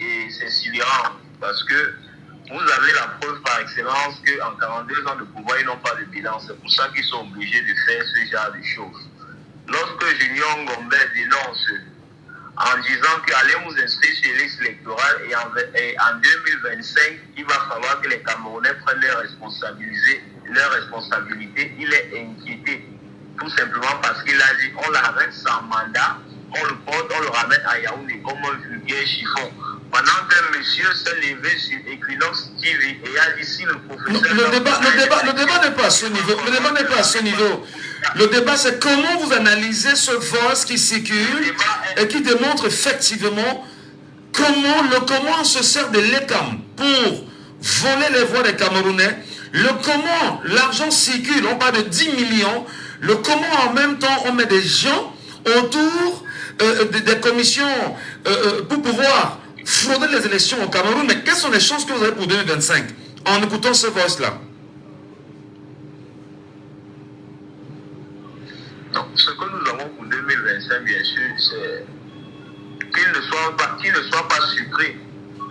et c'est sidérant parce que vous avez la preuve par excellence qu'en 42 ans de pouvoir, ils n'ont pas de bilan. C'est pour ça qu'ils sont obligés de faire ce genre de choses. Lorsque Junior Ngombe dénonce en disant qu'allez vous inscrire sur les listes électorales et en 2025, il va falloir que les Camerounais prennent leurs responsabilités, il est inquiété. Tout simplement parce qu'il a dit on l'arrête sans mandat, on le porte, on le ramène à Yaoundé comme un vulgaire chiffon. Pendant qu'un monsieur s'est levé sur Equinox TV et a dit si le professeur... Le débat n'est pas à ce niveau. Le débat n'est pas à ce niveau. Le débat, c'est comment vous analysez ce voice qui circule et qui démontre effectivement comment on se sert de l'ECAM pour voler les voix des Camerounais, comment l'argent circule, on parle de 10 millions, comment en même temps on met des gens autour des commissions pour pouvoir frauder les élections au Cameroun. Mais quelles sont les chances que vous avez pour 2025 en écoutant ce voice-là? Non, ce que nous avons pour 2025, bien sûr, c'est qu'il ne soit pas surpris.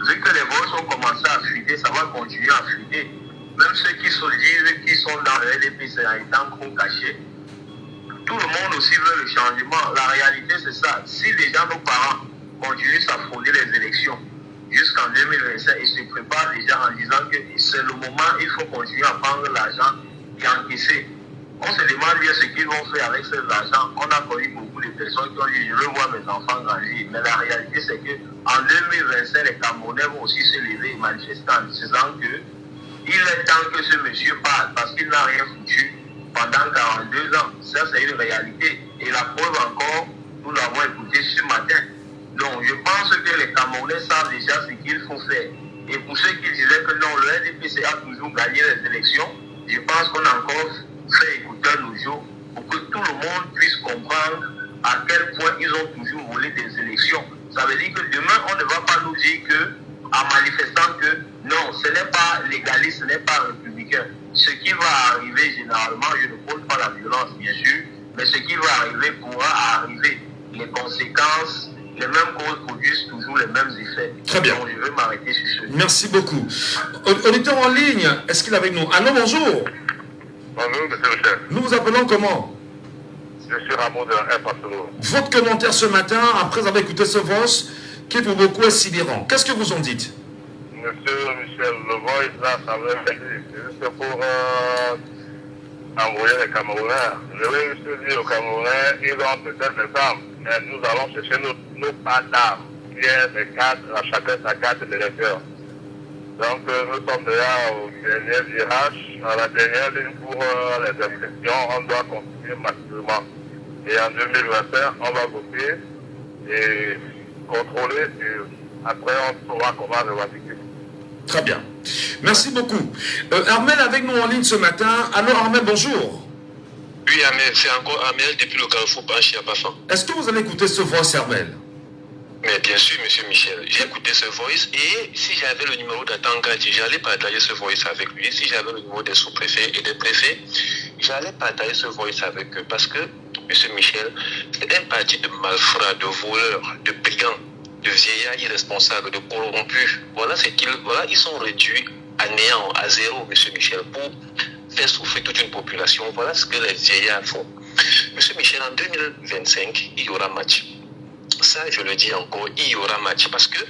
Vu que les voix ont commencé à fuiter, ça va continuer à fuiter. Même ceux qui se disent qu'ils sont dans le LDP, c'est en étant trop cachés. Tout le monde aussi veut le changement. La réalité, c'est ça. Si déjà nos parents continuent à frauder les élections jusqu'en 2025 et se préparent déjà en disant que c'est le moment, il faut continuer à prendre l'argent et encaisser. On se demande bien ce qu'ils vont faire avec cet argent. On a connu beaucoup de personnes qui ont dit je veux voir mes enfants grandir. Mais la réalité, c'est qu'en 2025, les Camerounais vont aussi se lever et manifester en disant que il est temps que ce monsieur parle parce qu'il n'a rien foutu pendant 42 ans. Ça, c'est une réalité. Et la preuve encore, nous l'avons écouté ce matin. Donc, je pense que les Camerounais savent déjà ce qu'il faut faire. Et pour ceux qui disaient que non, le NDPC a toujours gagné les élections, je pense qu'on a encore fait écouter nos jours pour que tout le monde puisse comprendre à quel point ils ont toujours volé des élections. Ça veut dire que demain, on ne va pas nous dire que, en manifestant que non, ce n'est pas légaliste, ce n'est pas républicain. Ce qui va arriver généralement, je ne prône pas la violence bien sûr, mais ce qui va arriver pourra arriver. Les conséquences, les mêmes causes produisent toujours les mêmes effets. Très bien. Donc je vais m'arrêter sur ce. Merci beaucoup. Auditeur en ligne, est-ce qu'il est avec nous? Allô, bonjour. Bonjour, monsieur le chef. Nous vous appelons comment? Je suis Ramon de R. Pasolo. Votre commentaire ce matin, après avoir écouté ce voice, qui pour beaucoup est sidérant. Qu'est-ce que vous en dites? Monsieur Michel, le voice là, ça veut dire c'est juste pour envoyer les Camerounais. Je vais juste dire aux Camerounais, ils ont peut-être des armes, mais nous allons chercher nos pas d'armes, qui est des cartes, à chacun sa carte d'électeur. Donc nous sommes déjà au dernier virage, à la dernière ligne pour les inscriptions, on doit continuer massivement. Et en 2021, on va voter et contrôler, et après on saura comment revendiquer. Très bien. Merci beaucoup. Armel avec nous en ligne ce matin. Alors Armel, bonjour. Oui, Armel, c'est encore Armel depuis le Carrefour Panchi à Bafan. Est-ce que vous allez écouter ce voice, Armel? Mais bien sûr, monsieur Michel, j'ai écouté ce voice et si j'avais le numéro d'Atangadi, j'allais partager ce voice avec lui. Si j'avais le numéro des sous-préfets et des préfets, j'allais partager ce voice avec eux parce que, monsieur Michel, c'est un parti de malfrats, de voleurs, de brigands, de vieillards irresponsables, de corrompus. Voilà ce qu'ils, voilà, ils sont réduits à néant, à zéro, monsieur Michel, pour faire souffrir toute une population. Voilà ce que les vieillards font. Monsieur Michel, en 2025, il y aura match. Ça, je le dis encore, il y aura match parce que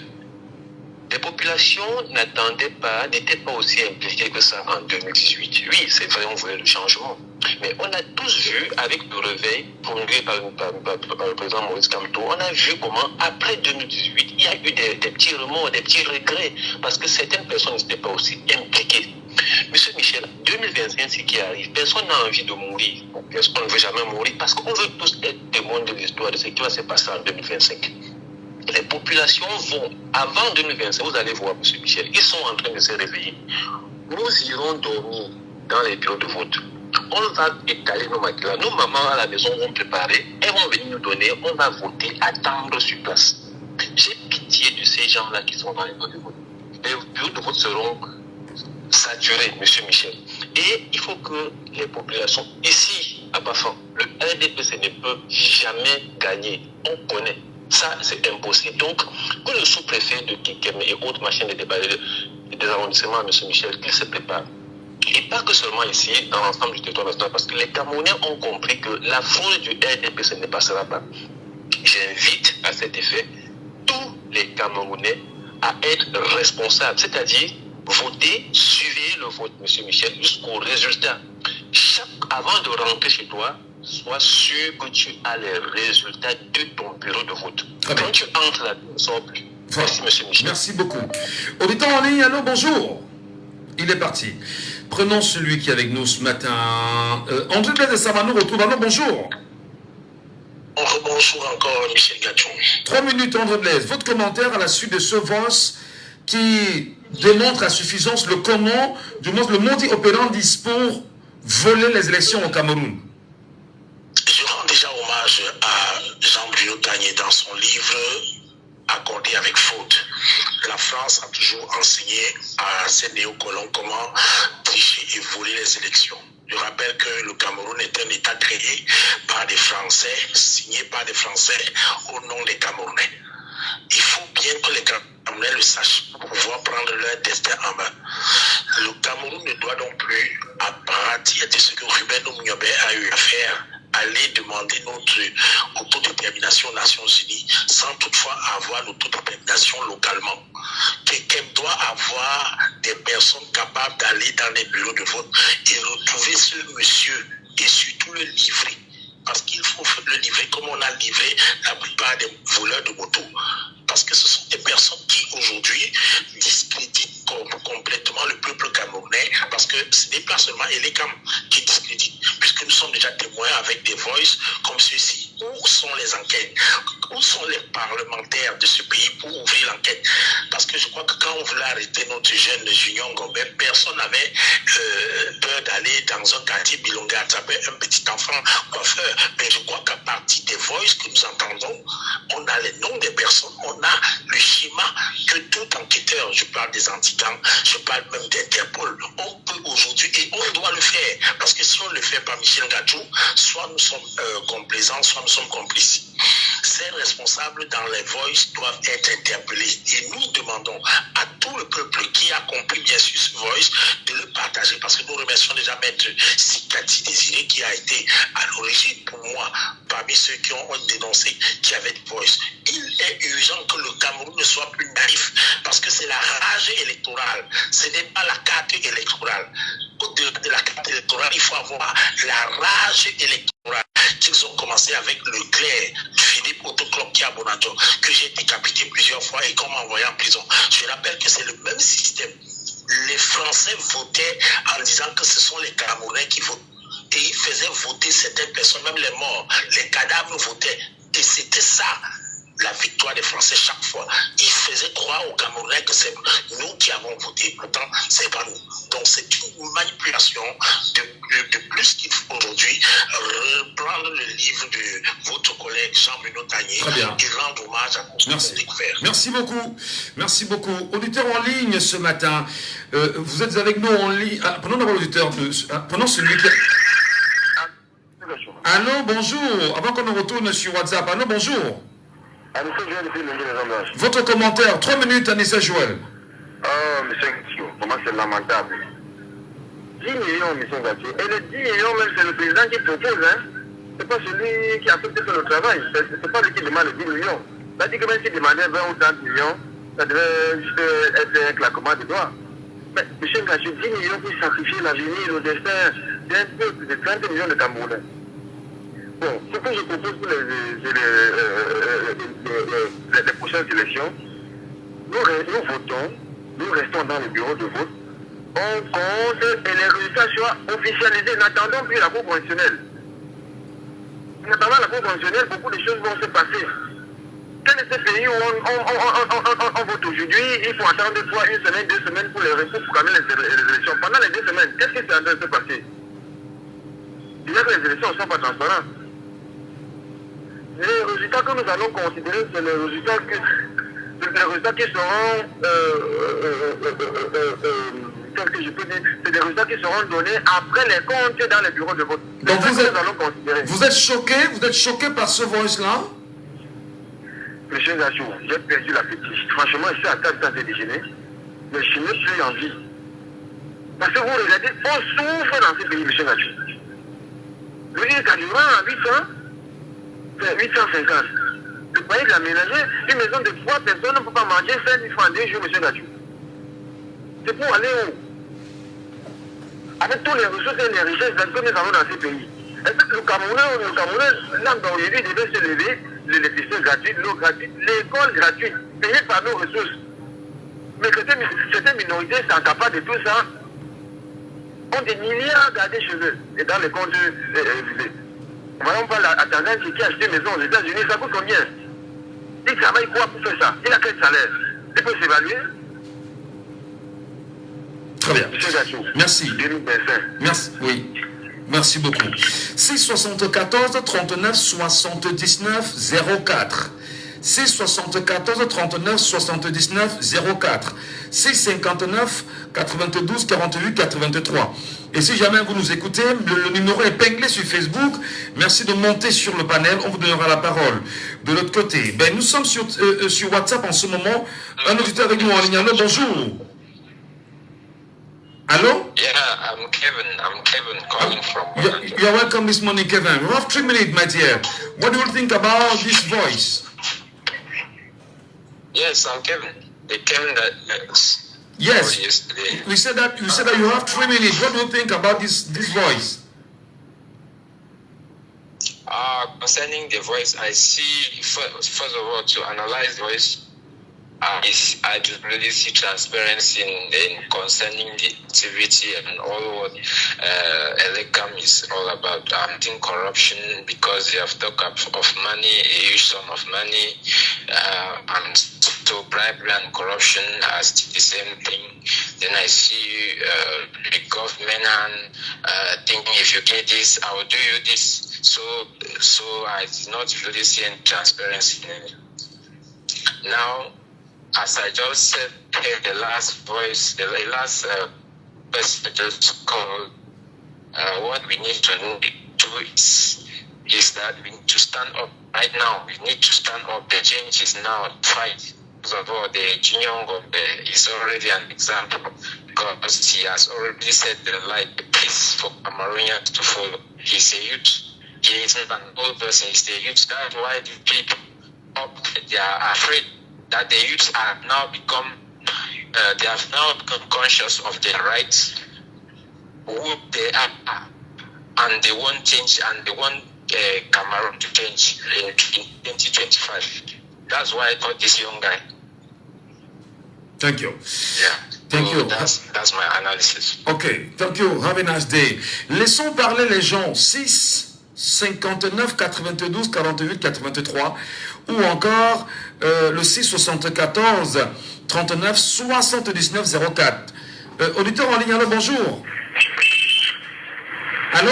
les populations n'étaient pas aussi impliquées que ça en 2018. Oui, c'est vrai, on voulait le changement. Mais on a tous vu, avec le réveil promulgué par le président Maurice Kamto, on a vu comment, après 2018, il y a eu des petits remords, des petits regrets, parce que certaines personnes n'étaient pas aussi impliquées. Monsieur Michel, 2025, ce qui arrive, personne n'a envie de mourir. Personne ne veut jamais mourir, parce qu'on veut tous être témoins de l'histoire de ce qui va se passer en 2025. Les populations vont, avant 2025, vous allez voir, monsieur Michel, ils sont en train de se réveiller. Nous irons dormir dans les bureaux de vote. On va étaler nos maquilles. Nos mamans à la maison vont préparer, elles vont venir nous donner, on va voter, attendre sur place. J'ai pitié de ces gens-là qui sont dans les bureaux de vote. Les bureaux de vote seront saturés, monsieur Michel. Et il faut que les populations, ici, à Bafan, le RDPC ne peut jamais gagner. On connaît. Ça, c'est impossible. Donc, que le sous-préfet de Kikeme et autres machines de débat des arrondissements, M. Michel, qu'il se prépare. Et pas que seulement ici, dans l'ensemble du territoire national, parce que les Camerounais ont compris que la fraude du RDP, ça ne passera pas. J'invite à cet effet tous les Camerounais à être responsables, c'est-à-dire voter, suivez le vote, M. Michel, jusqu'au résultat. Avant de rentrer chez toi, sois sûr que tu as les résultats de ton bureau de vote. Quand tu entres là, tu ne sors plus. Merci, M. Michel. Merci beaucoup. Auditeur en ligne, allô, bonjour. Il est parti. Prenons celui qui est avec nous ce matin. André Blaise de Samano retrouve. Allô, bonjour. Bonjour encore, Michel Gachon. 3 minutes, André Blaise. Votre commentaire à la suite de ce voice qui démontre à suffisance le comment, du moins le modi operandi pour voler les élections au Cameroun. Je rends déjà hommage à Jean-Bruno Gagné dans son livre Accordé avec faute. La France a toujours enseigné à ses néocolons comment tricher et voler les élections. Je rappelle que le Cameroun est un État créé par des Français, signé par des Français au nom des Camerounais. Il faut bien que les Camerounais le sachent pour pouvoir prendre leur destin en main. Le Cameroun ne doit donc plus, à partir de ce que Ruben Oumniobé a eu à faire, aller demander notre autodétermination aux Nations Unies sans toutefois avoir l'autodétermination localement. Quelqu'un doit avoir des personnes capables d'aller dans les bureaux de vote et retrouver ce monsieur et surtout le livrer. Parce qu'il faut le livrer comme on a livré la plupart des voleurs de moto. Parce que ce sont des personnes qui aujourd'hui discréditent complètement le peuple camerounais. Parce que ce n'est pas seulement Elecam qui discrédite, puisque nous sommes déjà témoins avec des voices comme ceux-ci. Où sont les enquêtes? Où sont les parlementaires de ce pays pour ouvrir l'enquête? Parce que je crois que quand on voulait arrêter notre jeune Junior Gobert, personne n'avait peur d'aller dans un quartier Bilonga attraper un petit enfant coiffeur. Mais je crois qu'à partir des voices que nous entendons, on a les noms des personnes, on a le schéma que tout enquêteur, je parle des anti-gangs, je parle même d'Interpol, on peut aujourd'hui, et on doit le faire. Parce que si on ne le fait pas, Michel Gadjou, soit nous sommes complaisants, soit nous sommes complices. Ces responsables dans les voices doivent être interpellés. Et nous demandons à tout le peuple qui a compris bien sûr ce voice de le partager. Parce que nous remercions déjà Maître Sikati Désiré qui a été à l'origine pour moi parmi ceux qui ont dénoncé qu'il y avait des voices. Il est urgent que le Cameroun ne soit plus naïf parce que c'est la rage électorale. Ce n'est pas la carte électorale. Au-delà de la carte électorale, il faut avoir la rage électorale. Qu'ils ont commencé avec le clerc Philippe Autoclope qui a Bonadjo, que j'ai décapité plusieurs fois et qu'on m'a envoyé en prison. Je rappelle que c'est le même système. Les Français votaient en disant que ce sont les Camerounais qui votent. Et ils faisaient voter certaines personnes, même les morts. Les cadavres votaient. Et c'était ça, la victoire des Français chaque fois. Ils faisaient croire aux Camerounais que c'est nous qui avons voté. Pourtant, c'est pas nous. Donc c'est une manipulation de plus qu'il faut aujourd'hui reprendre le livre de votre collègue Jean-Bruno Gagné et rendre hommage à ce qu'on a découvert. Merci beaucoup. Merci beaucoup. Auditeur en ligne ce matin, vous êtes avec nous en ligne. Prenons d'abord l'auditeur. Prenons celui qui... Allô, bonjour. Avant qu'on nous retourne sur WhatsApp. Allô, bonjour. Votre commentaire, 3 minutes, Anissa Joël. Oh, monsieur Gatio, comment c'est lamentable. 10 millions, monsieur Gatio. Et les 10 millions, même, c'est le président qui propose, hein. C'est pas celui qui a fait le travail. C'est pas lui qui demande les 10 millions. Ça dit que même s'il demandait 20 ou 30 millions, ça devait juste être un claquement de doigts. Mais, monsieur Gatio, 10 millions pour sacrifier l'avenir, le destin d'un peuple de 30 millions de Camerounais. Bon, ce que je propose pour les prochaines élections, nous votons, nous restons dans le bureau de vote, on compte et les résultats soient officialisés. N'attendons plus la Cour constitutionnelle. En attendant la Cour constitutionnelle, beaucoup de choses vont se passer. Quel est ce pays où on vote aujourd'hui? Il faut attendre 1 semaine, 2 semaines pour les recours pour gagner les élections. Pendant les 2 semaines, qu'est-ce qui est en train de se passer? Déjà que les élections ne sont pas transparentes. Les résultats que nous allons considérer, c'est les résultats qui seront, que je peux dire, c'est des résultats qui seront donnés après les comptes dans les bureaux de vote. Donc vous êtes choqué par ce voice-là? Monsieur Gachou, j'ai perdu l'appétit. Franchement, je suis à table de déjeuner, mais je n'ai plus envie. Parce que vous regardez, on souffre dans ce pays, monsieur Gachou. Le litre de carburant à 800, c'est 850. Le pays de la ménagère, une maison de 3 personnes ne peut pas manger 5 000 francs en 2 jours, monsieur Gachou. C'est pour aller où? Avec tous les ressources et les richesses que nous avons dans ce pays. Est-ce que le Camerounais, là, dans aujourd'hui, devait se lever, l'électricité gratuite, l'eau gratuite, l'école gratuite, payée par nos ressources. Mais que cette minorité sont capables de tout ça, ont des milliards gardés chez eux. Et dans les comptes, voyons pas la tendance qui a acheté une maison aux États-Unis, ça coûte combien? Il travaille quoi pour faire ça? Il a quel salaire? Il peut s'évaluer? Très bien. Merci. 2025. Merci. Oui. Merci beaucoup. 674 39 79 04. 674 39 79 04. 659 92 48 83. Et si jamais vous nous écoutez, le numéro est épinglé sur Facebook. Merci de monter sur le panel. On vous donnera la parole. De l'autre côté, ben, nous sommes sur WhatsApp en ce moment. Un auditeur avec nous en ligne. Allô, bonjour. Hello? Yeah, I'm Kevin calling from... You're welcome this morning, Kevin. We have 3 minutes, my dear. What do you think about this voice? Yes, I'm Kevin. The Kevin that... Yes. Yesterday. You said that you have 3 minutes. What do you think about this voice? Concerning the voice, I see, first of all, to analyze the voice, I do really see transparency in concerning the activity and all what Elecam is all about. I think corruption, because they have talked of money, a huge sum of money, and so bribery and corruption as the same thing. Then I see the government and thinking, if you get this, I will do you this. So I did not really see any transparency in it. Now, as I just said, the last voice, the last person just called, what we need to do is that we need to stand up right now. We need to stand up. The change is now fight. First of all, the Junior is already an example because he has already set the light place for Cameroonians to follow. He's a youth. He isn't an old person. He's the youth. That's why the people they are afraid that the youths have now become conscious of their rights, who they are, and they want change, and they want Cameroon to change in 2025. That's why I got this young guy. Thank you. Yeah. Thank you. That's my analysis. Okay, thank you. Have a nice day. Laissons parler les gens. 6 59 92 48 83 ou encore le 6 74 39 79 04. Auditeur en ligne, allô, bonjour. Allô?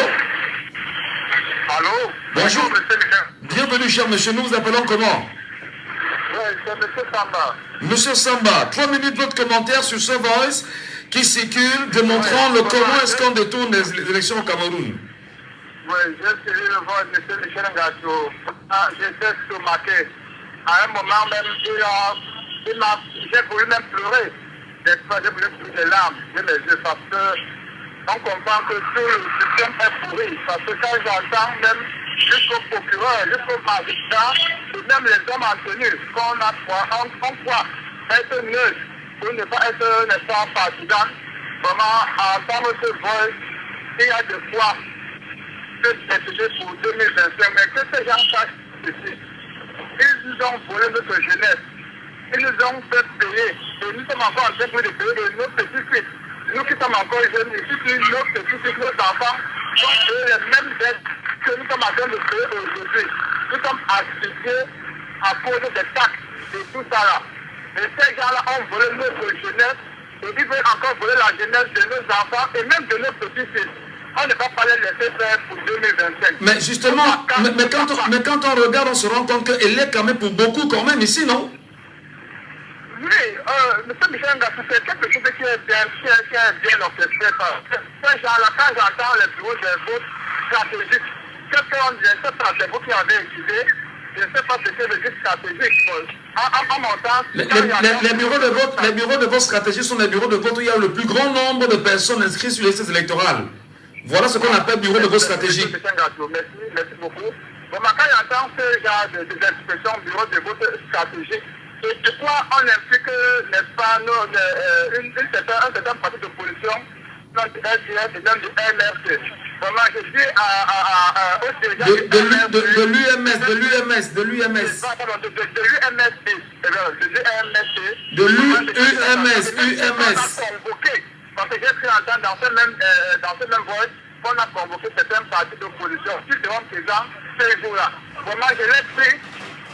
Allô? Bonjour. Monsieur Michel. Bienvenue, cher monsieur. Nous vous appelons comment? Oui, c'est monsieur Samba. Monsieur Samba, 3 minutes votre commentaire sur ce voice qui circule démontrant comment est-ce qu'on détourne les élections au Cameroun. Oui, j'ai suivi le vote de M. Michel Ngacho. J'étais stomaqué. À un moment même, j'ai voulu même pleurer. J'ai voulu pleurer des larmes de mes yeux parce qu'on comprend que tout le système est pourri. Parce que quand j'entends même jusqu'au procureur, jusqu'au magistrat, et même les hommes en tenue, on croit être neutre pour ne pas être, n'est-ce pas, partisan. Vraiment, entendre ce vote, il y a de quoi que c'est pour 2025, mais que ces gens sachent ceci. Ils nous ont volé notre jeunesse. Ils nous ont fait payer. Et nous sommes encore en train de payer de nos petits-fils. Nous qui sommes encore jeunes, ici, nos petits-fils, nos enfants, vont payer les mêmes dettes que nous sommes en train de payer aujourd'hui. Nous sommes asphyxiés à cause des taxes et tout ça là. Et ces gens-là ont volé notre jeunesse. Et ils veulent encore voler la jeunesse de nos enfants et même de nos petits-fils. On ne va pas les laisser faire pour 2025. Mais justement, mais quand on regarde, on se rend compte qu'elle est quand même pour beaucoup quand même ici, non? Oui, M. Michel Ngassou, c'est quelque chose qui est bien orchestré. Ces gens-là, quand j'entends les bureaux des votes stratégiques, ce sont des cerveaux qui avaient utilisé je ne sais pas ce que veut dire stratégique. En montant, les bureaux de vote stratégiques sont les bureaux de vote où il y a le plus grand nombre de personnes inscrites sur les listes électorales. Voilà ce qu'on appelle bureau de vote stratégique. Merci beaucoup. Bon, quand j'entends ce genre d'expression bureau de vote stratégique, et pourquoi on implique, n'est-ce pas, un certain parti d'opposition, notre SDF et même du MRC. Vraiment, je dis au dirigeant de l'UMS. De l'UMS. Parce que j'ai pris entendre dans ce même voice qu'on a convoqué certains partis d'opposition qui seront présents ces jours-là. Vraiment, je l'ai pris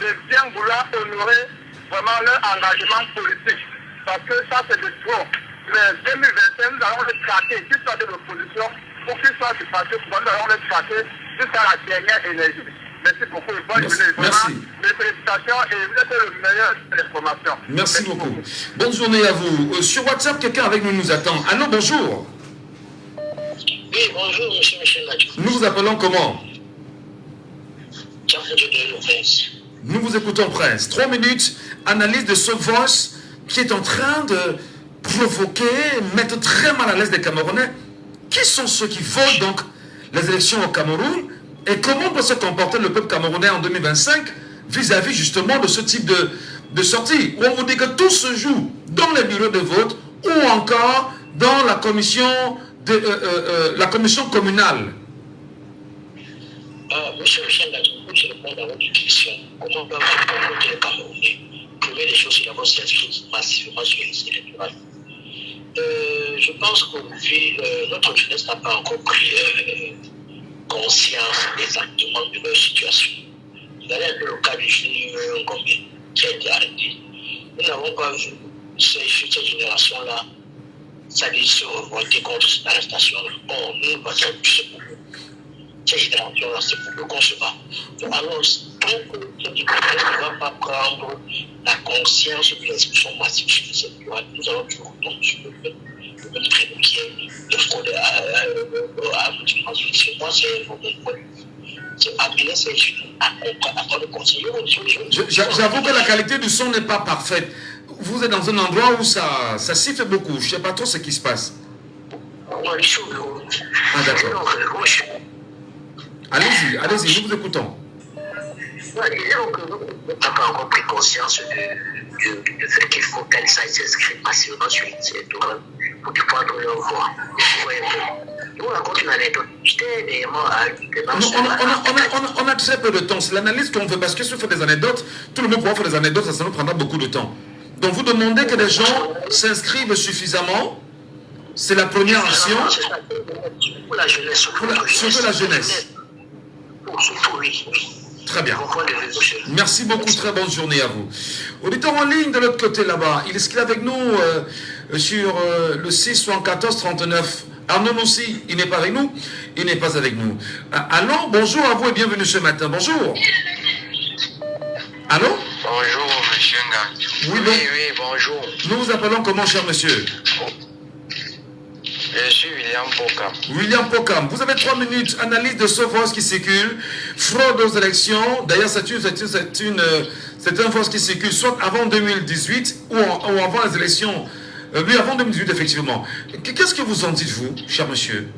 de bien vouloir honorer vraiment leur engagement politique. Parce que ça, c'est de trop. Mais 2025, nous allons le traquer, qu'il soit de l'opposition ou qu'il soit du parti, nous allons le traquer jusqu'à la dernière énergie. Merci beaucoup. Bonne journée. Merci. Mes félicitations et vous êtes le meilleur de l'information. Merci beaucoup. Bonne journée à vous. Sur WhatsApp, quelqu'un avec nous attend. Allô, bonjour. Oui, bonjour, monsieur Michel Lachou. Nous vous appelons comment? Prince. Nous vous écoutons, Prince. 3 minutes, analyse de ce voice qui est en train de provoquer, mettre très mal à l'aise les Camerounais. Qui sont ceux qui volent donc les élections au Cameroun? Et comment doit se comporter le peuple camerounais en 2025 vis-à-vis justement de ce type de sortie, où on vous dit que tout se joue dans les bureaux de vote ou encore dans la commission, communale? Monsieur Michel Lachou, je réponds à votre question. Comment doit-on comporter les Camerounais? Première des choses, c'est d'abord s'inscrire massivement sur les listes électorales. Je pense qu'aujourd'hui, notre jeunesse n'a pas encore pris conscience exactement de leur situation. Vous avez un peu le cas du jeune Ngombe qui a été arrêté. Nous n'avons pas vu cette génération-là s'aller se revolter contre cette arrestation-là. Or, nous passons plus pour nous. Cette génération-là, c'est pour nous qu'on se bat. Alors, tant que cette génération ne va pas prendre la conscience de l'expression massive sur cette loi, nous allons toujours tomber sur le même traîneau qui est de fraude à l'utilisation. Moi, c'est mon point de vue. C'est amener ces jeunes à prendre conseil. J'avoue que la qualité du son n'est pas parfaite. Vous êtes dans un endroit où ça siffle beaucoup. Je ne sais pas trop ce qui se passe. Je suis au bureau. Ah, d'accord. Allez-y, nous vous écoutons. Disons que nous n'avons pas encore pris conscience du fait qu'il faut qu'elles s'inscrivent massivement sur les électorales pour pouvoir donner leur voix. Nous, on raconte une anecdote. J'étais également à on a très peu de temps. C'est l'analyse qu'on veut, parce que si on fait des anecdotes, tout le monde pourra faire des anecdotes, ça nous prendra beaucoup de temps. Donc vous demandez que les gens s'inscrivent suffisamment. C'est la première action. Pour la jeunesse. Surtout la jeunesse. Surtout, oui. Très bien. Merci beaucoup, très bonne journée à vous. Auditeur en ligne de l'autre côté là-bas, est-ce qu'il est avec nous sur le 674-39? Arnaud aussi, il n'est pas avec nous? Il n'est pas avec nous. Allô, bonjour à vous et bienvenue ce matin. Bonjour. Allô? Bonjour, monsieur Nga. Oui, bonjour. Nous vous appelons comment, cher monsieur? Je suis William Pokam. William Pokam, vous avez 3 minutes. Analyse de ce vote qui circule. Fraude aux élections. D'ailleurs, c'est un vote qui circule soit avant 2018 ou avant les élections. Oui, avant 2018, effectivement. Qu'est-ce que vous en dites, vous, cher monsieur?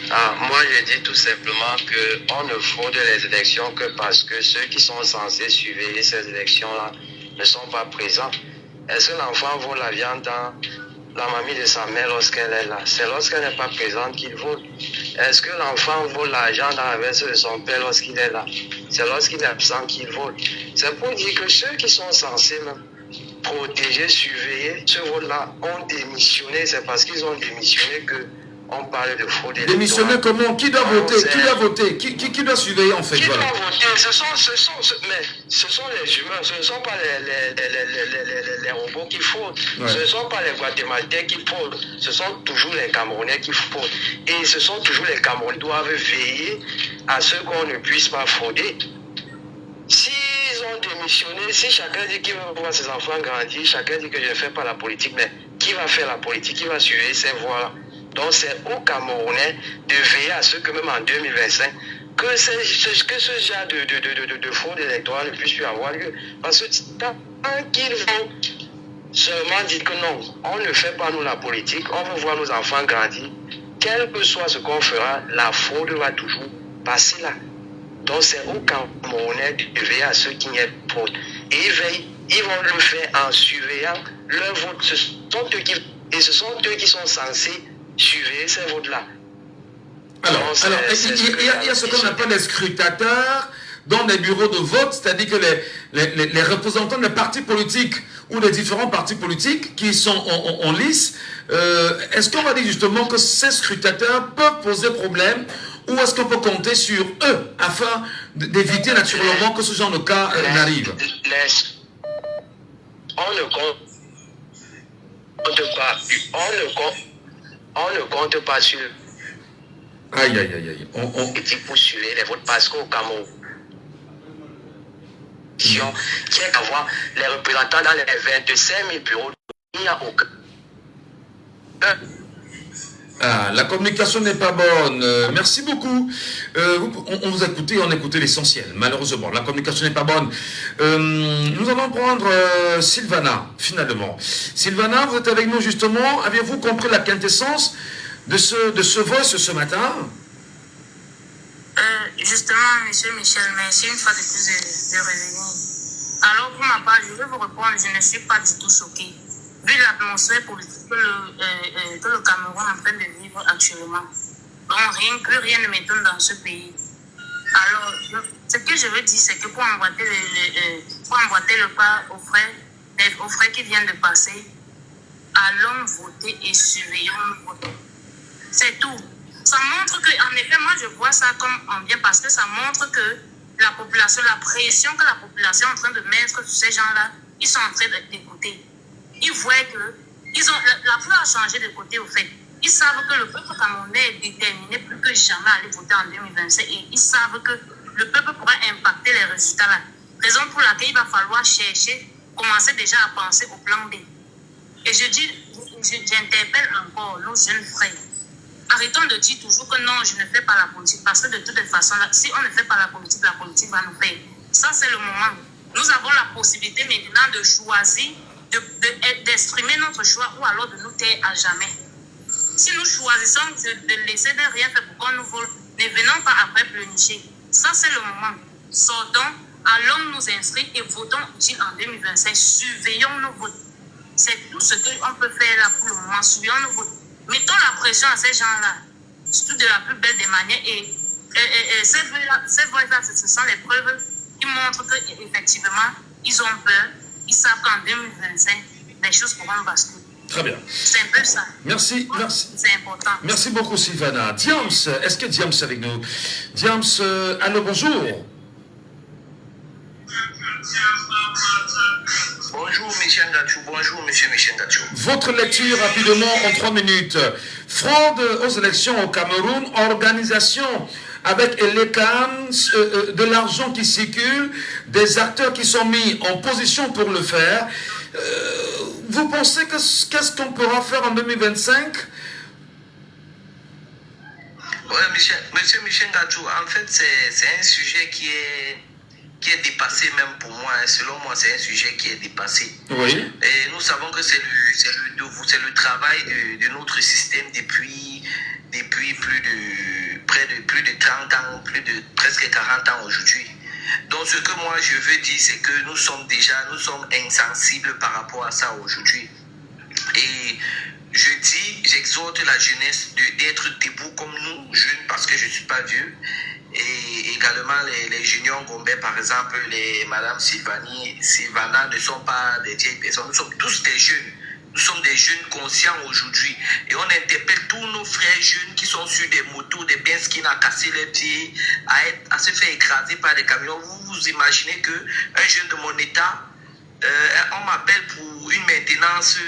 Moi, je dis tout simplement qu'on ne fraude les élections que parce que ceux qui sont censés surveiller ces élections-là ne sont pas présents. Est-ce que l'enfant vole la viande dans la mamie de sa mère lorsqu'elle est là? C'est lorsqu'elle n'est pas présente qu'il vole. Est-ce que l'enfant vole l'argent dans la veste de son père lorsqu'il est là? C'est lorsqu'il est absent qu'il vole. C'est pour dire que ceux qui sont censés protéger, surveiller, ce vol-là ont démissionné. C'est parce qu'ils ont démissionné que on parle de fraude. Démissionner comment? Qui doit voter? Qui doit voter? Qui doit surveiller en fait? Qui doit voter? Ce sont les humains, ce ne sont pas les robots qui fraudent. Ouais. Ce ne sont pas les Guatémaltais qui fraudent. Ce sont toujours les Camerounais qui fraudent. Et ce sont toujours les Camerounais qui doivent veiller à ce qu'on ne puisse pas frauder. S'ils ont démissionné, si chacun dit qu'il veut voir ses enfants grandir, chacun dit que je ne fais pas la politique, mais qui va faire la politique? Qui va surveiller ces voies-là? Donc c'est aux Camerounais de veiller à ce que même en 2025, que ce genre de fraude électorale ne puisse plus avoir lieu. Parce que tant qu'ils vont seulement dire que non, on ne fait pas nous la politique, on veut voir nos enfants grandir, quel que soit ce qu'on fera, la fraude va toujours passer là. Donc c'est au Camerounais de veiller à ceux qui n'y aient pas fraude. Et ils vont le faire en surveillant leur vote. Ce sont eux qui sont censés surveiller ces votes-là. Alors, il y a ce qu'on appelle les scrutateurs dans les bureaux de vote, c'est-à-dire que les représentants des partis politiques ou des différents partis politiques qui sont en lice, est-ce qu'on va dire justement que ces scrutateurs peuvent poser problème ou est-ce qu'on peut compter sur eux afin d'éviter naturellement que ce genre de cas n'arrive? On ne compte pas sur Aïe, aïe, aïe, aïe. pour suivre les votes parce qu'au Cameroun, qui est d'avoir les représentants dans les 25 000 bureaux, il n'y a aucun. Ah, la communication n'est pas bonne. Merci beaucoup. On vous a écouté, on a écouté l'essentiel. Malheureusement, la communication n'est pas bonne. Nous allons prendre Sylvana, finalement. Sylvana, vous êtes avec nous justement. Avez-vous compris la quintessence de ce voice ce matin? Justement, monsieur Michel, merci une fois de plus de revenir. Alors, pour ma part, je vais vous répondre, je ne suis pas du tout choquée. Vu l'atmosphère politique que le Cameroun est en train de vivre actuellement. Donc, plus rien ne m'étonne dans ce pays. Alors, ce que je veux dire, c'est que pour emboîter le pas aux frères qui viennent de passer, allons voter et surveillons nos votes. C'est tout. Ça montre que, en effet, moi je vois ça comme en bien parce que ça montre que la population, la pression que la population est en train de mettre sur ces gens-là, ils sont en train d'écouter. Ils voient que la foule a changé de côté au fait. Ils savent que le peuple camerounais est déterminé plus que jamais à aller voter en 2025 et ils savent que le peuple pourra impacter les résultats là. Raison pour laquelle il va falloir commencer déjà à penser au plan B. Et j'interpelle encore nos jeunes frères. Arrêtons de dire toujours que non, je ne fais pas la politique parce que de toutes les façons, si on ne fait pas la politique va nous faire. Ça, c'est le moment. Nous avons la possibilité maintenant de choisir, d'exprimer notre choix ou alors de nous taire à jamais. Si nous choisissons de laisser de rien faire pour qu'on nous vole, ne venons pas après pleurnicher. Ça, c'est le moment. Sortons, allons nous inscrire et votons utile en 2025. Surveillons nos votes. C'est tout ce qu'on peut faire là pour le moment. Surveillons nos votes. Mettons la pression à ces gens-là, surtout de la plus belle des manières. Et ces voix-là, ce sont les preuves qui montrent qu'effectivement, ils ont peur. Ils savent qu'en 2025, les choses pourront basculer. Très bien. C'est un peu ça. Merci. C'est important. Merci beaucoup, Sylvana. Diams, est-ce que Diams est avec nous? Diams, allô, bonjour. Bonjour, Michel Gatchou. Bonjour, monsieur Michel Gatchou. Votre lecture rapidement en 3 minutes. Fraude aux élections au Cameroun, organisation avec l'ECAM, de l'argent qui circule, des acteurs qui sont mis en position pour le faire. Vous pensez qu'est-ce qu'on pourra faire en 2025? Oui, monsieur Michel Gatchou, en fait, c'est un sujet qui est dépassé même pour moi. Selon moi, c'est un sujet qui est dépassé. Oui. Et nous savons que c'est le travail de notre système depuis plus de 30 ans, presque 40 ans aujourd'hui. Donc ce que moi je veux dire, c'est que nous sommes insensibles par rapport à ça aujourd'hui. Et j'exhorte la jeunesse d'être debout comme nous, jeunes, parce que je ne suis pas vieux. Et également les juniors gombais, par exemple, les Madame Sylvana ne sont pas des vieilles personnes. Nous sommes tous des jeunes. Nous sommes des jeunes conscients aujourd'hui. Et on interpelle tous nos frères jeunes qui sont sur des motos, des Benskins à casser les pieds, à se faire écraser par des camions. Vous imaginez qu'un jeune de mon état, on m'appelle pour une maintenance,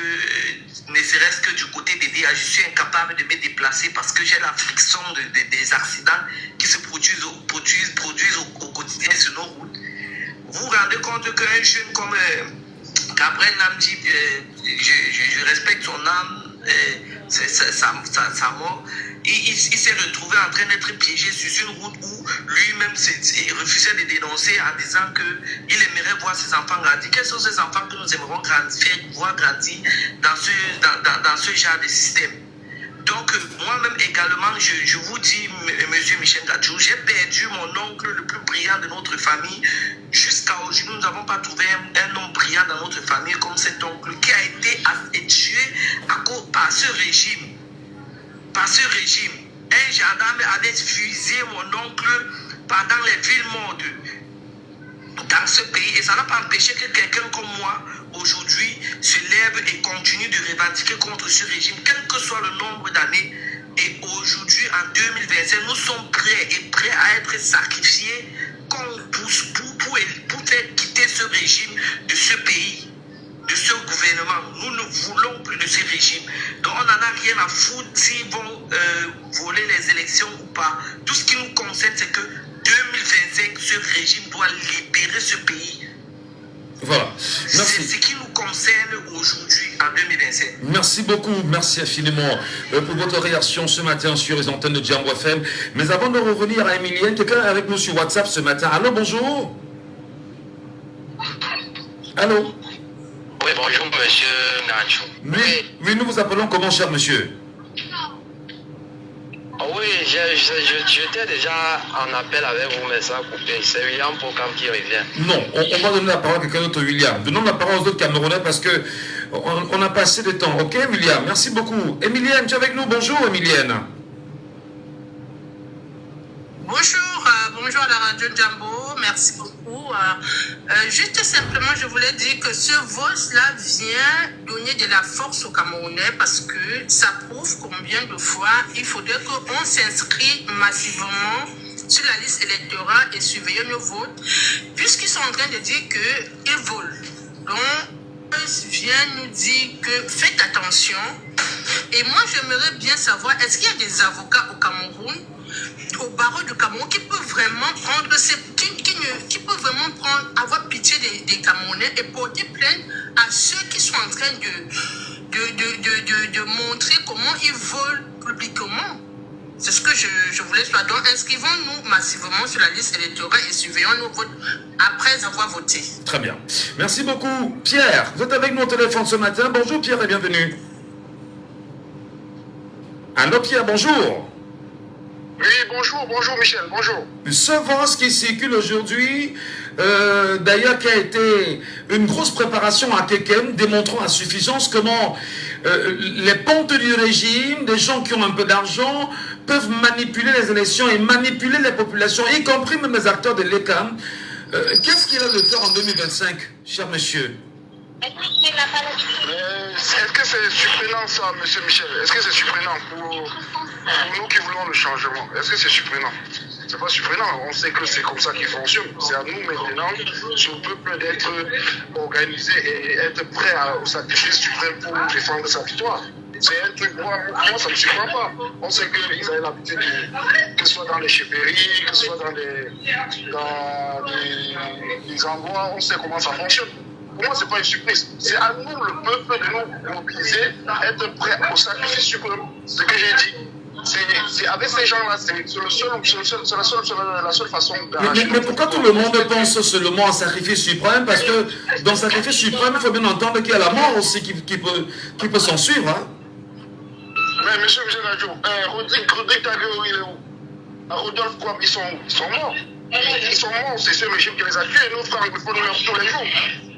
ne serait-ce que du côté des DA. Je suis incapable de me déplacer parce que j'ai la friction des accidents qui se produisent au quotidien sur nos routes. Vous vous rendez compte qu'un jeune comme Gabriel Namdi, je respecte son âme, sa mort, il s'est retrouvé en train d'être piégé sur une route où lui-même refusait de dénoncer en disant qu'il aimerait voir ses enfants grandir. Quels sont ces enfants que nous aimerons voir grandir dans ce genre de système? Donc, moi-même également, je vous dis, monsieur Michel Gadjou, j'ai perdu mon oncle le plus brillant de notre famille. Jusqu'à aujourd'hui, nous n'avons pas trouvé un homme brillant dans notre famille comme cet oncle qui a été tué par ce régime. Par ce régime. Un gendarme allait fuser mon oncle pendant les villes mortes dans ce pays. Et ça n'a pas empêché que quelqu'un comme moi, aujourd'hui, se lève et continue de revendiquer contre ce régime, quel que soit le nombre d'années. Et aujourd'hui, en 2025, nous sommes prêts à être sacrifiés pour faire quitter ce régime de ce pays, de ce gouvernement. Nous ne voulons plus de ce régime. Donc on n'en a rien à foutre s'ils vont voler les élections ou pas. Tout ce qui nous concerne, c'est que 2025, ce régime doit libérer ce pays. Voilà. Merci. C'est ce qui nous concerne aujourd'hui, en 2025. Merci beaucoup, merci infiniment pour votre réaction ce matin sur les antennes de Jambo FM. Mais avant de revenir à Emilienne, quelqu'un est avec nous sur WhatsApp ce matin. Allô, bonjour. Allô. Oui, bonjour, monsieur Nacho. Oui, nous vous appelons comment, cher monsieur? Oui, j'étais déjà en appel avec vous, mais ça a coupé. C'est William Pokam qui revient. Non, on va donner la parole à quelqu'un d'autre, William. Donnons la parole aux autres Camerounais parce que on a passé de temps. Ok, William, merci beaucoup. Emilienne, tu es avec nous. Bonjour, Emilienne. Bonjour à la radio Jambo, merci beaucoup. Juste simplement, je voulais dire que ce vote-là vient donner de la force aux Camerounais parce que ça prouve combien de fois il faudrait qu'on s'inscrit massivement sur la liste électorale et surveiller nos votes, puisqu'ils sont en train de dire qu'ils volent. Donc, ils viennent nous dire que faites attention. Et moi, j'aimerais bien savoir, est-ce qu'il y a des avocats au Cameroun, au barreau du Cameroun, qui peuvent vraiment prendre qui peuvent vraiment avoir pitié des Camerounais et porter plainte à ceux qui sont en train de montrer comment ils volent publiquement. C'est ce que je voulais savoir. Donc, inscrivons-nous massivement sur la liste électorale et surveillons nos votes après avoir voté. Très bien. Merci beaucoup. Pierre, vous êtes avec nous au téléphone ce matin. Bonjour Pierre et bienvenue. Allô Pierre, bonjour. Oui, bonjour Michel, bonjour. Ce vote qui circule aujourd'hui, d'ailleurs qui a été une grosse préparation à Kekem, démontrant à suffisance comment les pontes du régime, des gens qui ont un peu d'argent, peuvent manipuler les élections et manipuler les populations, y compris même les acteurs de l'ECAM. Qu'est-ce qu'il a de faire en 2025, cher monsieur? Est-ce que c'est surprenant ça, monsieur Michel? Est-ce que c'est surprenant pour nous qui voulons le changement? Est-ce que c'est surprenant? C'est pas surprenant, on sait que c'est comme ça qu'il fonctionne. C'est à nous maintenant, sur le peuple, d'être organisé et être prêt au sacrifice suprême pour défendre sa victoire. C'est un truc, moi ça ne me surprend pas. On sait qu'ils avaient l'habitude, que ce soit dans les chefferies, que ce soit dans les endroits, on sait comment ça fonctionne. Pour moi, ce n'est pas une surprise. C'est à nous, le peuple, de nous mobiliser, être prêt au sacrifice suprême. C'est ce que j'ai dit. C'est avec ces gens-là, c'est la seule façon d'arracher. Mais pourquoi tout le monde pense seulement à sacrifice suprême? Parce que dans sacrifice suprême, il faut bien entendre qu'il y a la mort aussi qui peut s'en suivre. Hein? Mais monsieur Michel Adjo, Rodrigue Tagueo, il est où? Rodolphe Kwab, ils sont morts. Ils sont morts, c'est ce régime qui les a tués. Nos francophones meurent tous les jours.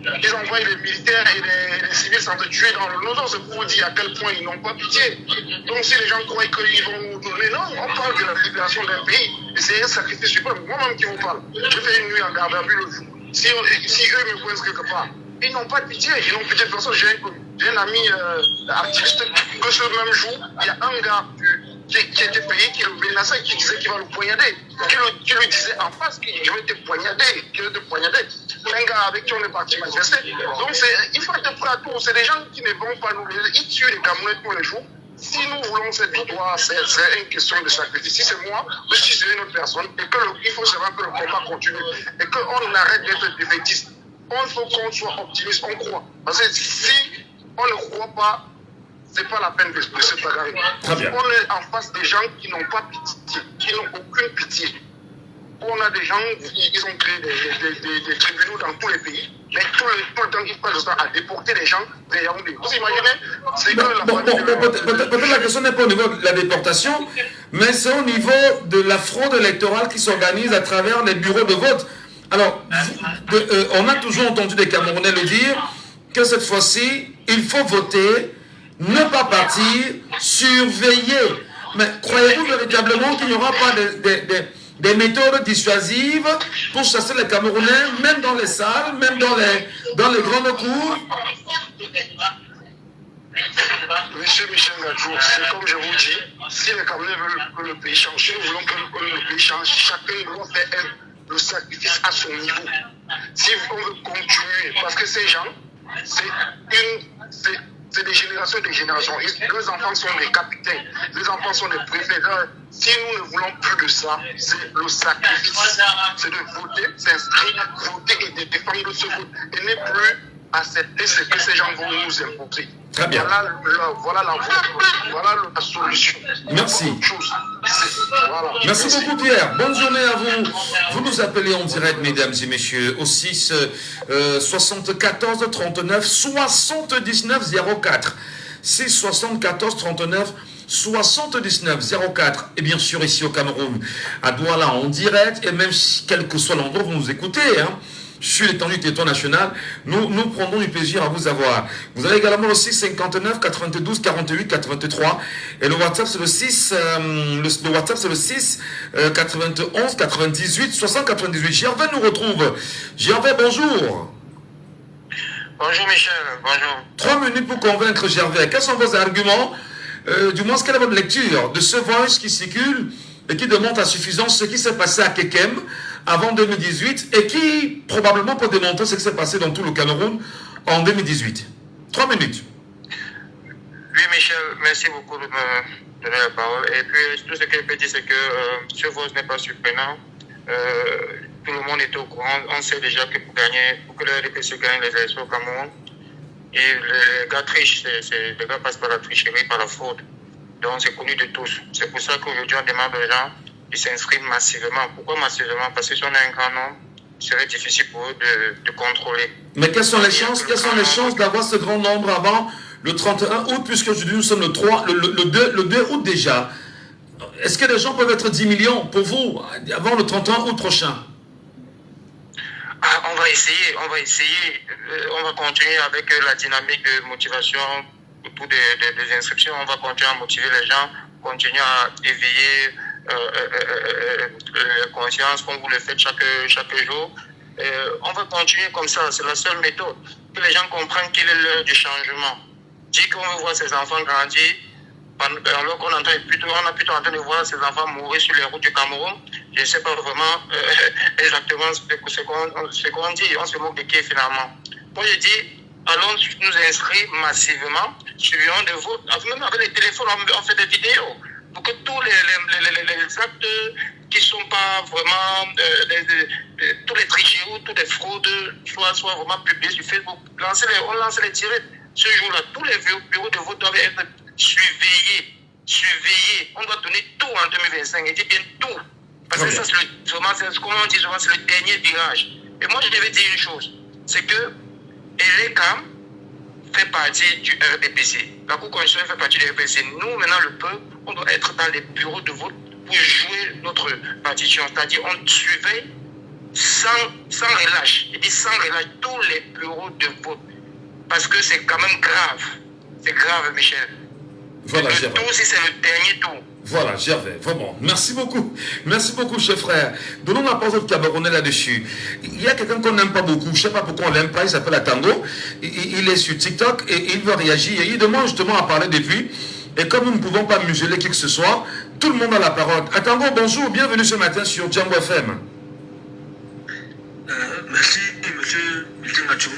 Ils envoient les militaires et les civils s'entretuer dans le nord. C'est pour vous dire à quel point ils n'ont pas pitié. Donc si les gens croient qu'ils vont nous donner, non, on parle de la libération d'un pays. Et c'est un sacrifice suprême. Moi-même qui vous parle. Je fais une nuit en garde à vue le jour. Si eux me coincent quelque part, ils n'ont pas de pitié. Ils n'ont pitié de personne. J'ai un ami artiste que ce même jour, il y a un gars qui était payé, qui le menaçait, qui disait qu'il va le poignarder, qui lui disait en face qu'il va te poignarder, un gars avec qui on est parti manifester. Donc il faut être prêt à tout. C'est des gens qui ne vont pas nous les... Ils tuent les Camerounais tous les jours. Si nous voulons cette victoire, c'est une question de sacrifice. Si c'est moi, ou si c'est une autre personne, et il faut savoir que le combat continue, et qu'on arrête d'être défaitiste. Il faut qu'on soit optimiste, on croit. Parce que si on ne croit pas, c'est pas la peine de se bagarrer. Très bien. On est en face des gens qui n'ont pas pitié, qui n'ont aucune pitié. On a des gens, ils ont créé des tribunaux dans tous les pays, mais tout le temps, ils passent à déporter les gens vers Yaoundé. Vous imaginez? C'est que la peut-être la question n'est pas au niveau de la déportation, mais c'est au niveau de la fraude électorale qui s'organise à travers les bureaux de vote. Alors, on a toujours entendu des Camerounais le dire, que cette fois-ci, il faut voter, ne pas partir, surveiller. Mais croyez-vous véritablement qu'il n'y aura pas des méthodes dissuasives pour chasser les Camerounais, même dans les salles, même dans les grandes cours? Monsieur Michel Gadjou, c'est comme je vous dis, si les Camerounais veulent que le pays change, si nous voulons que le pays change, chacun doit faire le sacrifice à son niveau. Si on veut continuer, parce que ces gens, c'est des générations et des générations. Les enfants sont des capitaines, les enfants sont des préfets. Si nous ne voulons plus de ça, c'est le sacrifice. C'est de voter, s'inscrire, voter et de défendre ce vote. Et ne plus accepter ce que ces gens vont nous imposer. Très bien. Voilà la solution. Merci. Voilà. Merci beaucoup Pierre. Bonne journée à vous. Vous nous appelez en direct, mesdames et messieurs, au 6 74 39 79 04. 6 74 39 79 04. Et bien sûr ici au Cameroun, à Douala en direct, et même quel que soit l'endroit où vous nous écoutez, hein, sur l'étendue du territoire national, nous prendrons du plaisir à vous avoir. Vous avez également le 6 59 92 48 83 et le WhatsApp c'est le 6 91 98 60 98. Gervais nous retrouve. Gervais, bonjour. Bonjour Michel, bonjour. 3 minutes pour convaincre Gervais. Quels sont vos arguments? Du moins, quelle est votre lecture de ce voice qui circule et qui démontre à suffisance ce qui s'est passé à Kekem avant 2018 et qui probablement peut démontrer ce qui s'est passé dans tout le Cameroun en 2018. 3 minutes. Oui Michel, merci beaucoup de me donner la parole. Et puis tout ce que je peux dire c'est que ce vote n'est pas surprenant. Tout le monde est au courant. On sait déjà que pour que le RDPC gagne les élections au Cameroun, et les gars trichent, les gars passent par la tricherie, par la fraude. Donc c'est connu de tous. C'est pour ça qu'aujourd'hui on demande aux gens de s'inscrire massivement. Pourquoi massivement? Parce que si on a un grand nombre, il serait difficile pour eux de contrôler. Mais quelles sont les chances d'avoir ce grand nombre avant le 31 août, puisque aujourd'hui nous sommes le 2 août déjà? Est-ce que les gens peuvent être 10 millions pour vous avant le 31 août prochain? On va essayer. On va continuer avec la dynamique de motivation autour des inscriptions. On va continuer à motiver les gens, continuer à éveiller la conscience comme vous le faites chaque jour. On va continuer comme ça, c'est la seule méthode. Que les gens comprennent qu'il est l'heure du changement. Dire qu'on veut voir ses enfants grandir, alors qu'on on a plutôt en train de voir ses enfants mourir sur les routes du Cameroun. Je ne sais pas vraiment exactement ce qu'on dit. On se moque de qui finalement. Moi je dis, allons nous inscrire massivement, suivons des votes. Même avec les téléphones, on fait des vidéos. Pour que tous les actes qui ne sont pas vraiment tous les tricheries, tous les fraudes soient vraiment publiés sur Facebook. On lance les tirets. Ce jour-là, tous les bureaux de vote doivent être surveillés. On doit donner tout en 2025. Et dit bien tout. Parce que ça, c'est comme on dit souvent, c'est le dernier virage. Et moi, je devais dire une chose. C'est que ELECAM fait partie du RDPC. La Cour constitutionnelle fait partie du RDPC. Nous, maintenant, le peuple, on doit être dans les bureaux de vote pour jouer notre partition. C'est-à-dire, on surveille sans relâche. Je dis sans relâche tous les bureaux de vote. Parce que c'est quand même grave. C'est grave, Michel. Voilà, le tour, si c'est le dernier tour. Voilà, Gervais, vraiment. Merci beaucoup. Merci beaucoup, chef frère. Donnons la parole au Camerounais là-dessus. Il y a quelqu'un qu'on n'aime pas beaucoup. Je ne sais pas pourquoi on ne l'aime pas. Il s'appelle Atango. Il est sur TikTok et il veut réagir. Et il demande justement à parler depuis. Et comme nous ne pouvons pas museler qui que ce soit, tout le monde a la parole. Atango, bonjour. Bienvenue ce matin sur Django FM. Merci, monsieur Mathieu.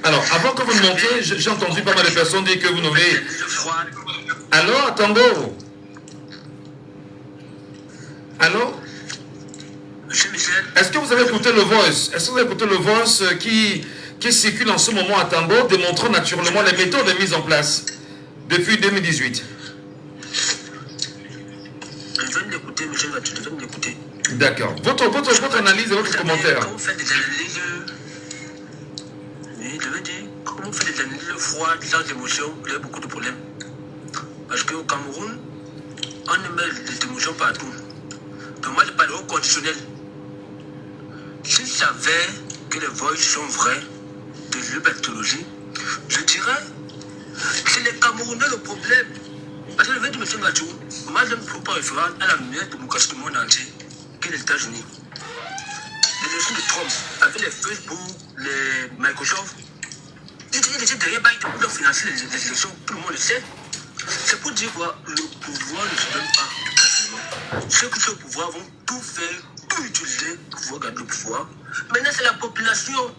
Alors, avant que vous ne montiez, j'ai entendu pas mal de personnes dire que vous nommez. Allô, Atango? Allô? Monsieur Michel. Est-ce que vous avez écouté le voice? Est-ce que vous avez écouté le voice qui circule en ce moment à Tango, démontrant naturellement les méthodes mises en place Depuis 2018. Je viens d'écouter, M. Gacho, je viens d'écouter. D'accord. Votre analyse et votre commentaire. Quand vous faites des analyses, oui, je veux dire, quand vous faites des analyses froides, sans émotion, il y a beaucoup de problèmes. Parce qu'au Cameroun, on met des émotions partout. Donc moi, je parle au conditionnel. S'ils savaient que les voix sont vraies, de l'hépatologie, je dirais, c'est les Camerounais le problème. Parce que je vais dire, M. Gacho, moi, je ne prends pas référence à la meilleure démocratie du monde entier, qui est les États-Unis. Les leçons de Trump, avec les Facebook, les Microsoft, ils étaient derrière Biden pour financer les élections, tout le monde le sait. C'est pour dire quoi, le pouvoir ne se donne pas facilement. Ceux qui sont au pouvoir vont tout faire, tout utiliser pour pouvoir garder le pouvoir. Maintenant, c'est la population,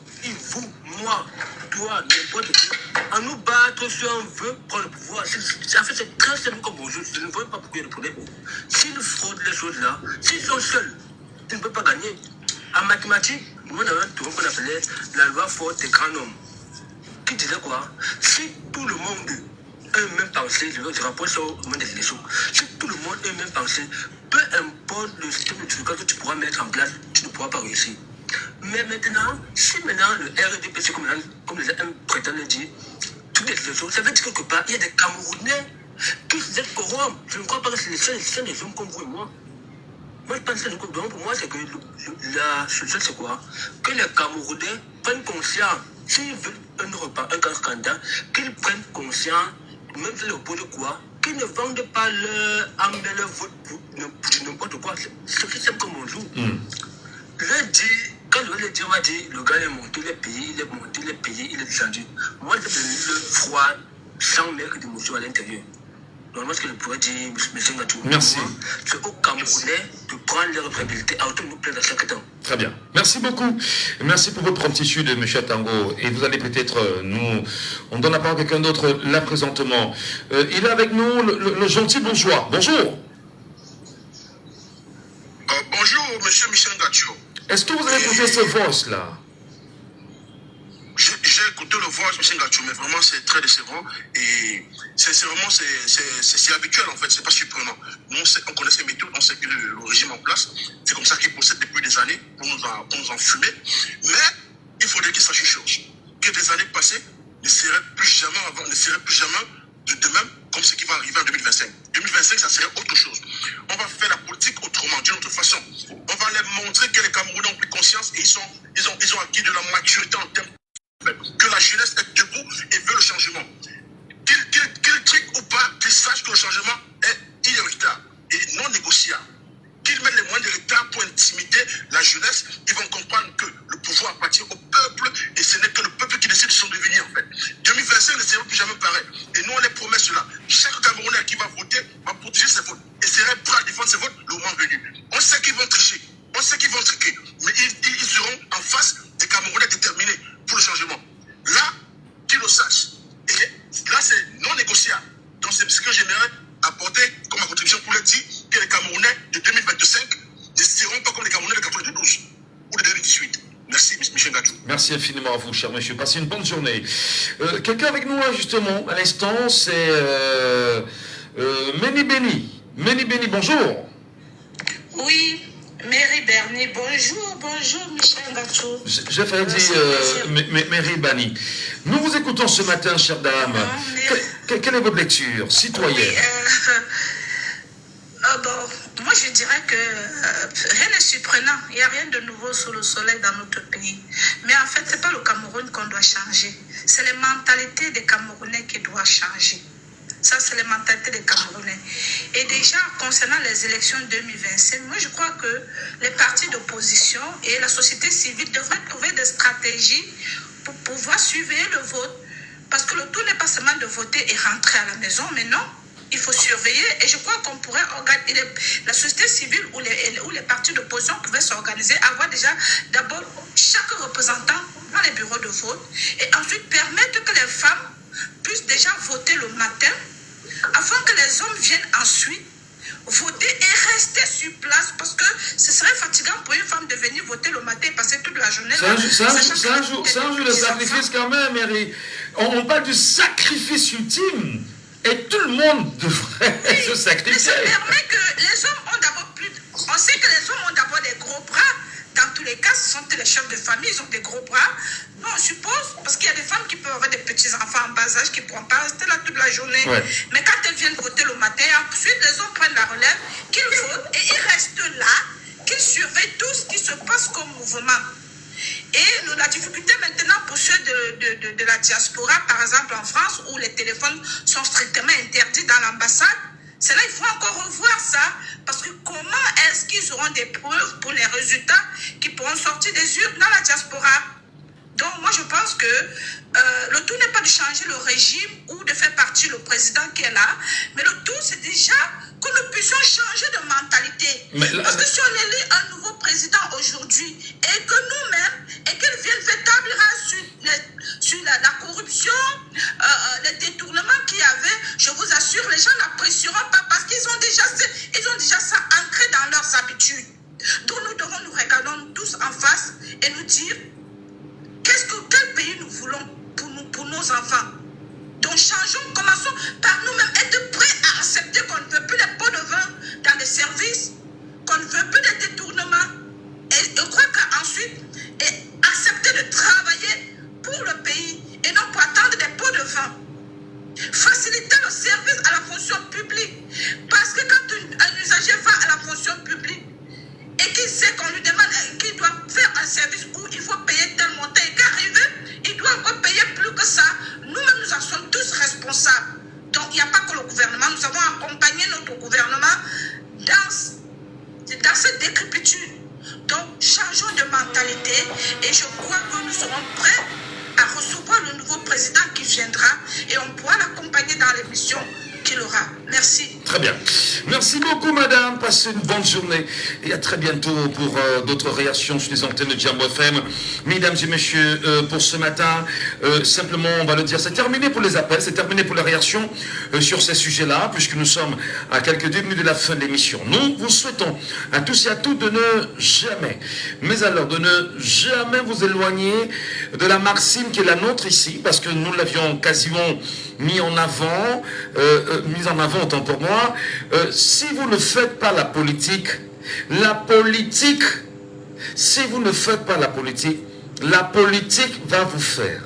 vous, moi, toi, n'importe qui, à nous battre si on veut prendre le pouvoir. En fait, c'est très simple comme bonjour. Je ne vois pas pourquoi il y a de problème. S'ils fraudent les choses là, s'ils sont seuls, ils ne peuvent pas gagner. En mathématiques, nous avons un truc qu'on appelait la loi forte des grands nombres. Qui disait quoi? Si tout le monde a une même pensée, je rapporte ça au moment des élections, si tout le monde a une même pensée, peu importe le système de truc que tu pourras mettre en place, tu ne pourras pas réussir. Mais maintenant, si maintenant le RDPC, comme les uns prétendent le dire, toutes les élections, ça veut dire quelque part, il y a des Camerounais qui se corrompent. Je ne crois pas que c'est des hommes comme vous et moi. Moi, je pense que pour moi, c'est que la solution, c'est quoi? Que les Camerounais prennent conscience, s'ils veulent un repas, un candidat, qu'ils prennent conscience, même si le pot de quoi, qu'ils ne vendent pas leur âme et leur vote pour n'importe quoi. C'est aussi simple comme bonjour. Je dis, quand je le dis, on va dire, le gars est monté les pays, il est monté les pays, il est descendu. Moi, je donne le froid sans mettre d'émotion à l'intérieur. Normalement, ce que je pourrais dire, M. Gacho, merci. C'est aux Camerounais de prendre leur responsabilité à auto nous plaire dans chaque temps. Très bien. Merci beaucoup. Merci pour votre promptitude, M. Tango. Et vous allez peut-être on donne la parole à quelqu'un d'autre là présentement. Il est avec nous, le gentil bourgeois. Bonjour. Bonjour, M. Michel Gacho. Est-ce que vous avez écouté ce voice-là? J'ai écouté le voice, M. Gacho, mais vraiment c'est très décevant et c'est habituel en fait, c'est pas surprenant. Nous, on connaît ces méthodes, on sait que le régime en place, c'est comme ça qu'il procède depuis des années pour nous enfumer. Mais il faudrait qu'il sache une chose, que des années passées ne seraient plus jamais de même comme ce qui va arriver en 2025. 2025, ça serait autre chose. On va faire la politique autrement, d'une autre façon. On va leur montrer que les Camerounais ont pris conscience et ils ont acquis de la maturité en termes que la jeunesse est debout et veut le changement. Qu'ils triquent ou pas, qu'ils sachent que le changement est inévitable et non négociable. Qu'ils mettent les moyens de l'État pour intimider la jeunesse, ils vont comprendre que le pouvoir appartient au peuple et ce n'est que le peuple qui décide de son devenir en fait. 2025 ne sera plus jamais pareil. Et nous on les promet cela. Chaque Camerounais qui va voter va protéger ses votes et serait prêt à défendre ses votes le moment venu. On sait qu'ils vont tricher, on sait qu'ils vont triquer, mais ils seront en face des Camerounais déterminés pour le changement. Là, qu'ils le sachent. Et là, c'est non négociable. Donc, c'est ce que j'aimerais apporter comme ma contribution pour leur dire que les Camerounais de 2025 ne seront pas comme les Camerounais de 92 ou de 2018. Merci, M. Gacho. Merci infiniment à vous, cher monsieur. Passez une bonne journée. Quelqu'un avec nous, là, justement, à l'instant, c'est Meni Beni. Meni Beni, bonjour. Oui. Mary Bernier, bonjour Michel Gacho. J'ai failli dire Mary Bani. Nous vous écoutons ce matin, chère dame. Quelle est votre lecture citoyenne? Bon, moi je dirais que rien n'est surprenant. Il n'y a rien de nouveau sous le soleil dans notre pays. Mais en fait, ce n'est pas le Cameroun qu'on doit changer. C'est les mentalités des Camerounais qui doivent changer. Ça, c'est la mentalité des Camerounais. Et déjà, concernant les élections 2025, moi, je crois que les partis d'opposition et la société civile devraient trouver des stratégies pour pouvoir surveiller le vote. Parce que le tout n'est pas seulement de voter et rentrer à la maison, mais non, il faut surveiller. Et je crois qu'on pourrait organiser, la société civile ou les partis d'opposition pouvaient s'organiser, avoir déjà d'abord chaque représentant dans les bureaux de vote et ensuite permettre que les femmes puissent déjà voter le matin afin que les hommes viennent ensuite voter et rester sur place parce que ce serait fatigant pour une femme de venir voter le matin et passer toute la journée. C'est un jour de sacrifice quand même, Mary. On parle du sacrifice ultime. Et tout le monde devrait se sacrifier. Mais ça permet que les hommes ont d'abord plus... On sait que les hommes ont d'abord des gros bras. Dans tous les cas, ce sont les chefs de famille, ils ont des gros bras. Non, on suppose, parce qu'il y a des femmes qui peuvent avoir des petits-enfants en bas âge qui ne pourront pas rester là toute la journée. Ouais. Mais quand elles viennent voter le matin, ensuite les hommes prennent la relève, qu'ils votent et ils restent là, qu'ils surveillent tout ce qui se passe comme mouvement. Et la difficulté maintenant pour ceux de la diaspora, par exemple en France, où les téléphones sont strictement interdits dans l'ambassade, c'est là qu'il faut encore revoir ça, parce que comment est-ce qu'ils auront des preuves pour les résultats qui pourront sortir des urnes dans la diaspora? Donc moi je pense que le tout n'est pas de changer le régime ou de faire partir le président qui est là, mais le tout c'est déjà que nous puissions changer de mentalité. Parce que si on élit un nouveau président aujourd'hui et que nous-mêmes, et qu'il vienne véritablement sur la corruption, les détournements qu'il y avait, je vous assure, les gens n'apprécieront pas parce qu'ils ont déjà ça ancré dans leurs habitudes. Donc nous devons nous regarder tous en face et nous dire quel pays nous voulons pour nos enfants. Donc changeons, commençons par nous-mêmes, être prêts à accepter qu'on ne veut plus les pots de vin dans les services, qu'on ne veut plus des détournements. Et je crois qu'ensuite, accepter de travailler pour le pays et non pour attendre des pots de vin. Faciliter le service à la fonction publique. Parce que quand un usager va à la fonction publique et qu'il sait qu'on lui demande qu'il doit faire un service où il faut payer tel montant et qu'arriver, il doit encore payer plus que ça. Nous-mêmes, nous en sommes tous responsables. Donc, il n'y a pas que le gouvernement. Nous avons accompagné notre gouvernement dans cette décrépitude. Donc, changeons de mentalité et je crois que nous serons prêts à recevoir le nouveau président qui viendra et on pourra l'accompagner dans les missions qu'il aura. Merci. Très bien. Merci beaucoup, madame. Passez une bonne journée. Et à très bientôt pour d'autres réactions sur les antennes de Jambo FM. Mesdames et messieurs, pour ce matin, simplement, on va le dire, c'est terminé pour les appels, c'est terminé pour les réactions sur ces sujets-là, puisque nous sommes à quelques 2 minutes de la fin de l'émission. Nous vous souhaitons à tous et à toutes de ne jamais, mais alors de ne jamais vous éloigner de la maxime qui est la nôtre ici, parce que nous l'avions quasiment mis en avant autant pour moi, si vous ne faites pas la politique, si vous ne faites pas la politique va vous faire.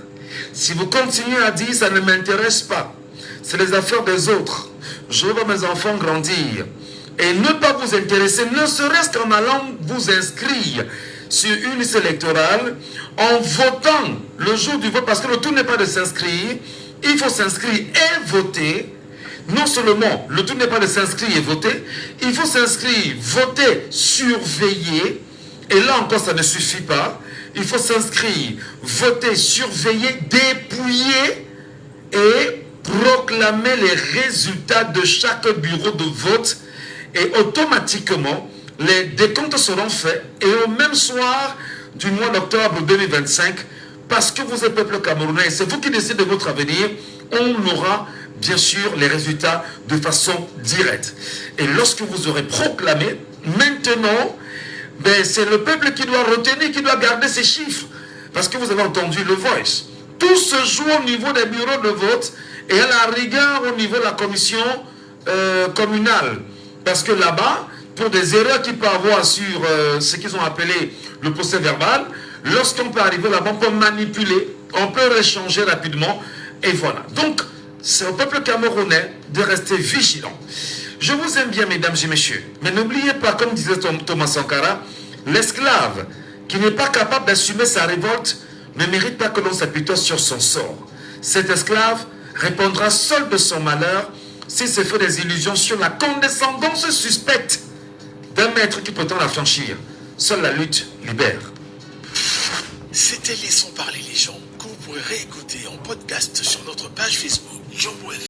Si vous continuez à dire ça ne m'intéresse pas, c'est les affaires des autres, je vois mes enfants grandir, et ne pas vous intéresser, ne serait-ce qu'en allant vous inscrire sur une liste électorale, en votant le jour du vote, parce que le tout n'est pas de s'inscrire, il faut s'inscrire et voter. Non seulement le tout n'est pas de s'inscrire et voter, il faut s'inscrire, voter, surveiller, et là encore ça ne suffit pas, il faut s'inscrire, voter, surveiller, dépouiller et proclamer les résultats de chaque bureau de vote, et automatiquement les décomptes seront faits, et au même soir du mois d'octobre 2025, parce que vous êtes peuple camerounais, c'est vous qui décidez de votre avenir, on aura bien sûr les résultats de façon directe. Et lorsque vous aurez proclamé, maintenant, c'est le peuple qui doit retenir, qui doit garder ces chiffres. Parce que vous avez entendu le voice. Tout se joue au niveau des bureaux de vote et à la rigueur au niveau de la commission communale. Parce que là-bas, pour des erreurs qu'il peut avoir sur ce qu'ils ont appelé le procès verbal, lorsqu'on peut arriver là-bas, on peut manipuler, on peut réchanger rapidement, et voilà. Donc, c'est au peuple camerounais de rester vigilant. Je vous aime bien, mesdames et messieurs, mais n'oubliez pas, comme disait Thomas Sankara, l'esclave qui n'est pas capable d'assumer sa révolte ne mérite pas que l'on s'apitoie sur son sort. Cet esclave répondra seul de son malheur s'il se fait des illusions sur la condescendance suspecte d'un maître qui prétend l'affranchir. Seule la lutte libère. C'était Laissons parler les gens, que vous pourrez réécouter en podcast sur notre page Facebook Jambo FM.